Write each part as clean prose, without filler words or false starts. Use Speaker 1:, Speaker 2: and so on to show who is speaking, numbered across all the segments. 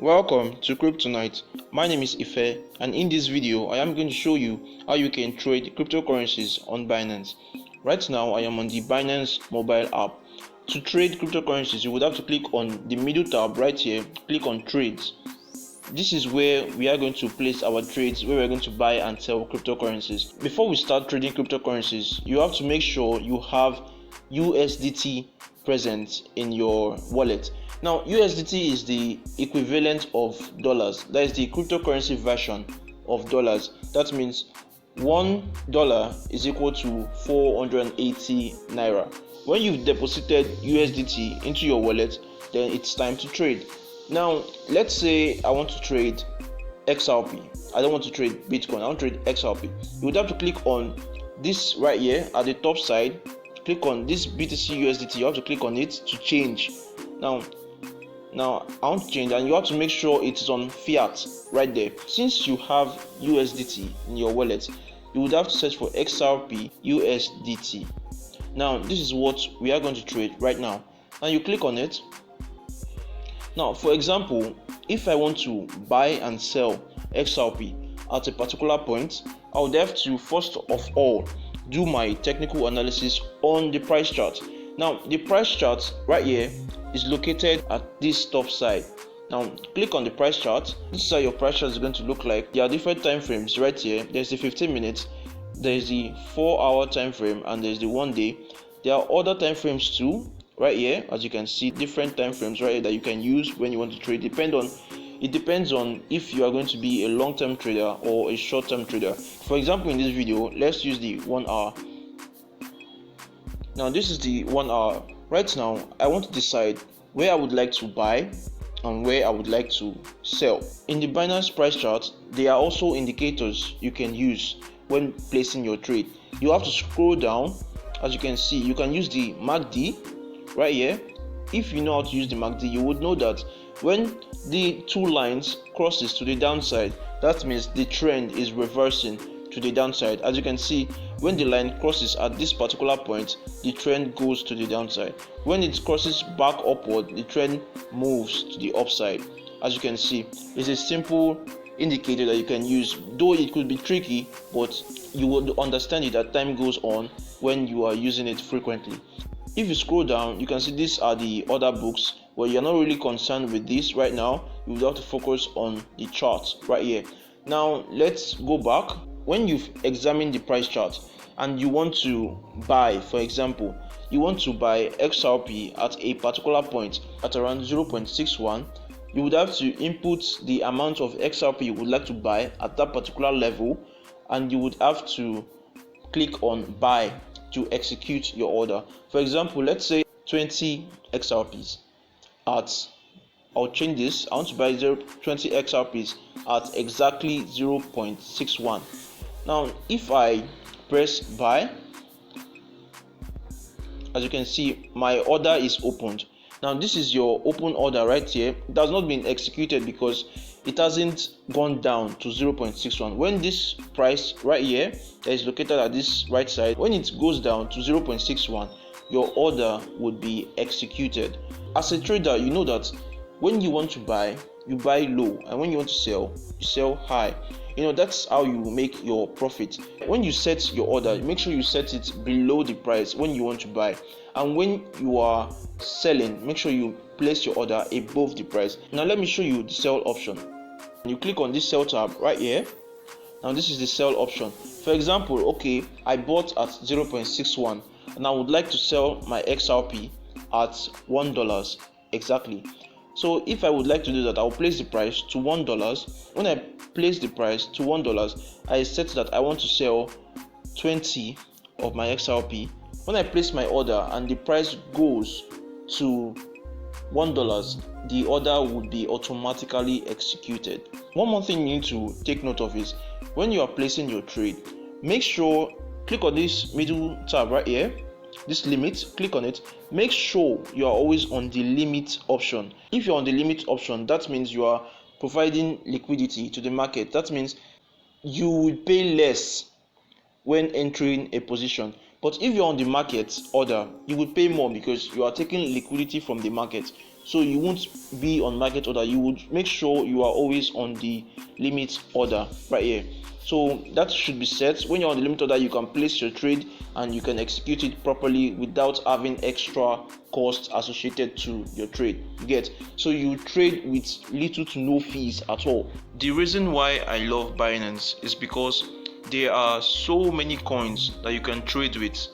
Speaker 1: Welcome to Kryptonite. My name is Ife, and in this video I am going to show you how you can trade cryptocurrencies on Binance. Right now I am on the Binance mobile app. To trade cryptocurrencies, you would have to click on the middle tab right here, click on trades. This is where we are going to place our trades, where we are going to buy and sell cryptocurrencies. Before we start trading cryptocurrencies, you have to make sure you have USDT present in your wallet. Now, USDT is the equivalent of dollars. That is the cryptocurrency version of dollars. That means $1 is equal to 480 naira. When you've deposited USDT into your wallet, then it's time to trade. Now, let's say I want to trade XRP. I don't want to trade Bitcoin. I want to trade XRP. You would have to click on this right here at the top side. Click on this BTC USDT. You have to click on it to change. Now I want to change, and you have to make sure it is on fiat right there. Since you have USDT in your wallet, you would have to search for XRP USDT. Now this is what we are going to trade right now. Now you click on it. Now, for example, if I want to buy and sell XRP at a particular point, I would have to first of all do my technical analysis on the price chart. Now the price chart right here is located at this top side. Now click on the price chart. This is how your price chart is going to look like. There are different time frames right here. There's the 15 minutes, there's the 4-hour time frame, and there's the 1 day. There are other time frames too right here. As you can see, different time frames right here that you can use when you want to trade. It depends on if you are going to be a long-term trader or a short-term trader. For example, in this video, let's use the 1 hour. Now this is the 1 hour. Right now I want to decide where I would like to buy and where I would like to sell. In the Binance price chart, there are also indicators you can use when placing your trade. You have to scroll down. As you can see, you can use the MACD right here. If you know how to use the MACD, you would know that when the two lines crosses to the downside, that means the trend is reversing to the downside. As you can see, when the line crosses at this particular point, the trend goes to the downside. When it crosses back upward, the trend moves to the upside. As you can see, it's a simple indicator that you can use, though it could be tricky, but you would understand it as time goes on when you are using it frequently. If you scroll down, you can see these are the other books, but you're not really concerned with this right now. You would have to focus on the chart right here. Now let's go back. When you've examined the price chart and you want to buy, for example, you want to buy XRP at a particular point at around 0.61, you would have to input the amount of XRP you would like to buy at that particular level, and you would have to click on buy to execute your order. For example, let's say 20 XRPs at, I'll change this, I want to buy 20 XRPs at exactly 0.61. Now if I press buy, as you can see, my order is opened. Now this is your open order right here. It has not been executed because it hasn't gone down to 0.61. When this price right here that is located at this right side, when it goes down to 0.61, your order would be executed. As a trader, you know that when you want to buy, you buy low, and when you want to sell, you sell high. You know, that's how you make your profit. When you set your order, make sure you set it below the price when you want to buy, and when you are selling, make sure you place your order above the price. Now let me show you the sell option. You click on this sell tab right here. Now this is the sell option. For example, okay, I bought at 0.61 and I would like to sell my XRP at $1 exactly. So if I would like to do that, I'll place the price to $1. When I place the price to $1, I set that I want to sell 20 of my XRP. When I place my order and the price goes to $1, the order would be automatically executed. One more thing you need to take note of is when you are placing your trade, make sure click on this middle tab right here, this limit, click on it. Make sure you are always on the limit option. If you're on the limit option, that means you are providing liquidity to the market. That means you will pay less when entering a position. But if you're on the market order, you will pay more because you are taking liquidity from the market. so you won't be on market order. You would make sure you are always on the limit order right here. So that should be set. When you're on the limit order, you can place your trade and you can execute it properly without having extra costs associated to your trade. You get? So you trade with little to no fees at all. The reason why I love Binance is because there are so many coins that you can trade with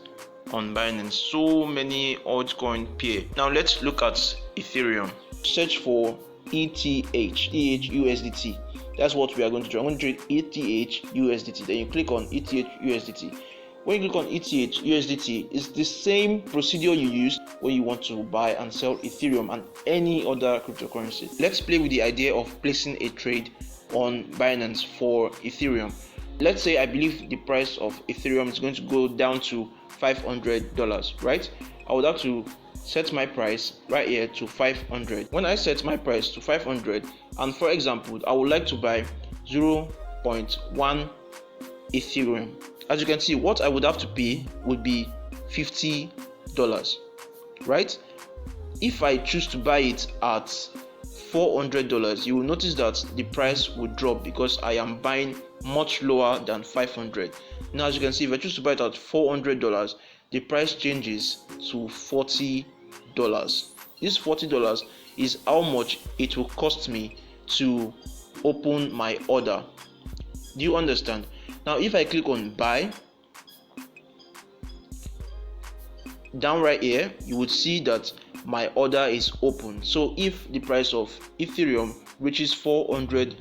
Speaker 1: on Binance, so many altcoin pair. Now let's look at Ethereum. Search for ETH USDT. That's what we are going to do. I'm going to trade ETH USDT. Then you click on ETH USDT. When you click on ETH USDT, it's the same procedure you use when you want to buy and sell Ethereum and any other cryptocurrency. Let's play with the idea of placing a trade on Binance for Ethereum. Let's say I believe the price of Ethereum is going to go down to $500, right? I would have to set my price right here to 500. When I set my price to 500, and for example, I would like to buy 0.1 Ethereum. As you can see, what I would have to pay would be $50, right? If I choose to buy it at $400, you will notice that the price will drop because I am buying much lower than 500. Now as you can see, if I choose to buy it at $400, the price changes to $40. This $40 is how much it will cost me to open my order. Do you understand? Now if I click on buy, down right here you would see that my order is open. So if the price of Ethereum reaches $400,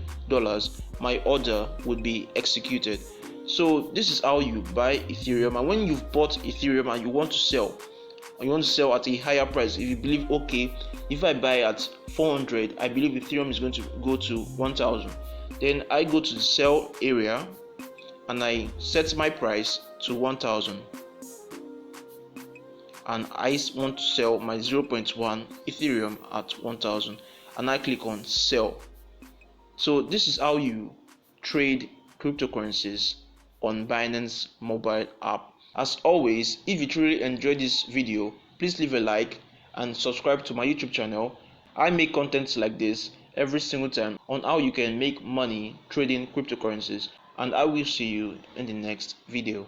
Speaker 1: my order would be executed. So this is how you buy Ethereum. And when you've bought Ethereum and you want to sell at a higher price, if you believe, okay, if I buy at 400, I believe Ethereum is going to go to 1000, then I go to the sell area and I set my price to 1000, and I want to sell my 0.1 Ethereum at 1000, and I click on sell. So this is how you trade cryptocurrencies on Binance mobile app. As always, if you truly enjoyed this video, please leave a like and subscribe to my YouTube channel. I make contents like this every single time on how you can make money trading cryptocurrencies, and I will see you in the next video.